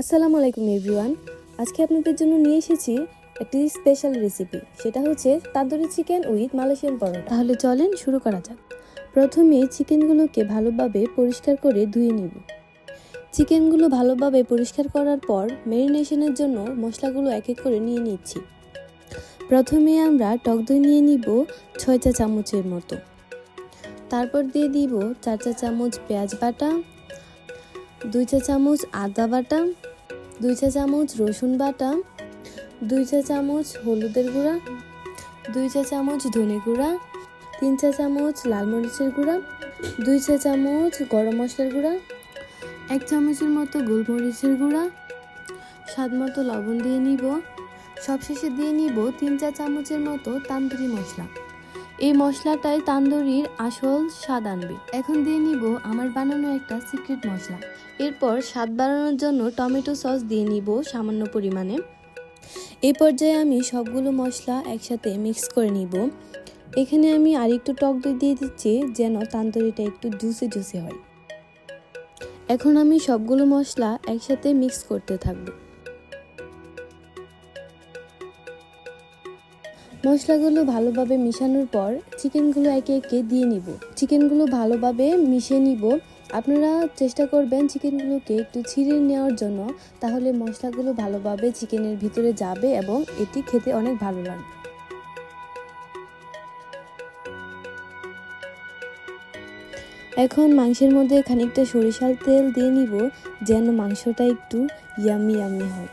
আসসালামু আলাইকুম এভরিওয়ান। আজকে আপনাদের জন্য নিয়ে এসেছি একটি স্পেশাল রেসিপি, সেটা হচ্ছে তান্দুরি চিকেন উইথ মালয়েশিয়ান পরোটা। তাহলে চলেন শুরু করা যাক। প্রথমে চিকেনগুলোকে ভালোভাবে পরিষ্কার করে ধুয়ে নিব। চিকেনগুলো ভালোভাবে পরিষ্কার করার পর ম্যারিনেশনের জন্য মশলাগুলো এক এক করে নিয়ে নিচ্ছি। প্রথমে আমরা টক দই নিয়ে নিব 6 চা চামচের মতো। তারপর দিয়ে দিব 4 চা চামচ পেঁয়াজ বাটা, 2 চা চামচ আদা বাটা, 2 চা চামচ রসুন বাটা, 2 চা চামচ হলুদের গুঁড়া, 2 চা চামচ ধনে গুঁড়া, 3 চা চামচ লাল মরিচের গুঁড়া, 2 চা চামচ গরম মশলার গুঁড়া, 1 চামচের মতো গোলমরিচের গুঁড়া, স্বাদ মতো লবণ দিয়ে নিব। সবশেষে দিয়ে নিব 3 চা চামচের মতো তান্দুরি মশলা। এই মশলাটাই তান্দুরির আসল স্বাদ আনবে। এখন দিয়ে নিব আমার বানানো একটা সিক্রেট মশলা। এরপর স্বাদ বাড়ানোর জন্য টমেটো সস দিয়ে নিব সামান্য পরিমাণে। এই পর্যায়ে আমি সবগুলো মশলা একসাথে মিক্স করে নিব। এখানে আমি আরেকটু টক দই দিয়ে দিচ্ছি যেন তান্দুরিটা একটু জুসি জুসি হয়। এখন আমি সবগুলো মশলা একসাথে মিক্স করতে থাকব। মশলাগুলো ভালোভাবে মিশানোর পর চিকেনগুলো একে একে দিয়ে নিব। চিকেনগুলো ভালোভাবে মিশিয়ে নিব। আপনারা চেষ্টা করবেন চিকেনগুলোকে একটু ছিঁড়ে নেওয়ার জন্য, তাহলে মশলাগুলো ভালোভাবে চিকেনের ভিতরে যাবে এবং এটি খেতে অনেক ভালো লাগবে। এখন মাংসের মধ্যে খানিকটা সরিষার তেল দিয়ে নিব যেন মাংসটা একটু ইয়ামি ইয়ামি হয়।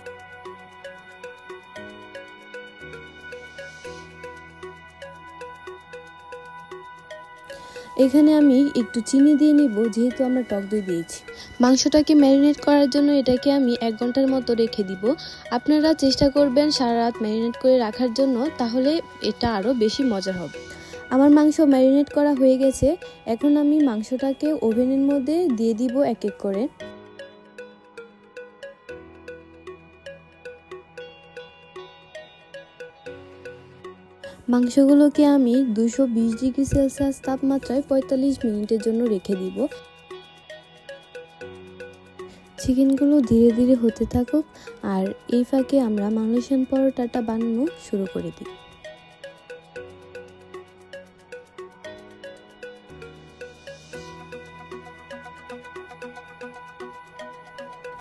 এখানে আমি একটু চিনি দিয়ে নিব, যেহেতু আমরা টক দই দিয়েছি। মাংসটাকে ম্যারিনেট করার জন্য এটাকে আমি 1 ঘন্টার মতো রেখে দিব। আপনারা চেষ্টা করবেন সারা রাত ম্যারিনেট করে রাখার জন্য, তাহলে এটা আরও বেশি মজার হবে। আমার মাংস ম্যারিনেট করা হয়ে গেছে। এখন আমি মাংসটাকে ওভেনের মধ্যে দিয়ে দিব এক এক করে। মাংসগুলোকে আমি 220 ডিগ্রি সেলসিয়াস তাপমাত্রায় 45 মিনিটের জন্য রেখে দিব। চিকেনগুলো ধীরে ধীরে হতে থাকুক, আর এই ফাঁকে আমরা মালয়েশিয়ান পরোটাটা বানানো শুরু করে দিই।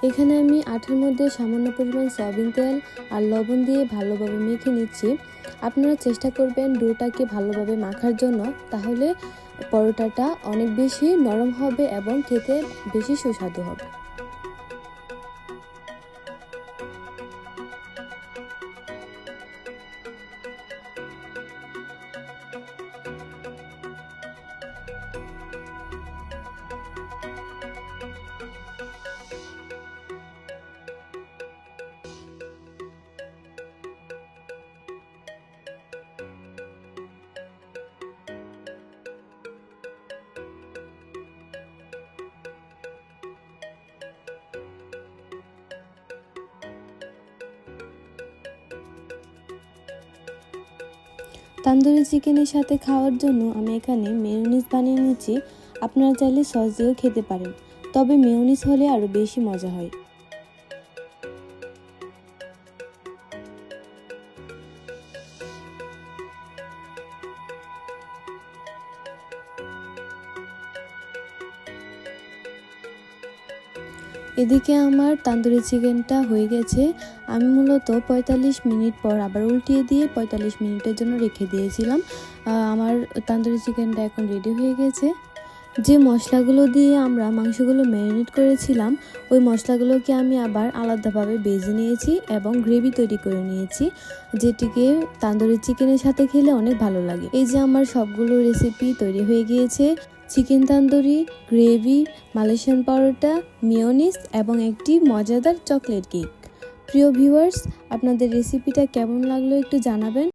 এখানে আমি আটার মধ্যে সামান্য পরিমাণ সয়াবিন তেল আর লবণ দিয়ে ভালোভাবে মেখে নিচ্ছি। আপনারা চেষ্টা করবেন ডোটাকে ভালোভাবে মাখার জন্য, তাহলে পরোটাটা অনেক বেশি নরম হবে এবং খেতে বেশি সুস্বাদু হবে। তান্দুরি চিকেনের সাথে খাওয়ার জন্য আমি এখানে মেয়োনিজ বানিয়ে নিচ্ছি। আপনারা চাইলে সস দিয়েও খেতে পারেন, তবে মেয়োনিজ হলে আরও বেশি মজা হয়। এদিকে আমার তান্দুরি চিকেনটা হয়ে গেছে। আমি মূলত 45 মিনিট পর আবার উল্টিয়ে দিয়ে 45 মিনিটের জন্য রেখে দিয়েছিলাম। আমার তান্দুরি চিকেনটা এখন রেডি হয়ে গেছে। যে মশলাগুলো দিয়ে আমরা মাংসগুলো ম্যারিনেট করেছিলাম, ওই মশলাগুলোকে আমি আবার আলাদাভাবে ভেজে নিয়েছি এবং গ্রেভি তৈরি করে নিয়েছি, যেটিকে তান্দুরি চিকেনের সাথে খেলে অনেক ভালো লাগে। এই যে আমার সবগুলো রেসিপি তৈরি হয়ে গিয়েছে: চিকেন তান্দুরি, গ্রেভি, মালয়েশিয়ান পরোটা, মেয়োনিজ এবং একটি মজাদার চকলেট কেক। প্রিয় ভিউয়ার্স, আপনাদের রেসিপিটা কেমন লাগলো একটু জানাবেন।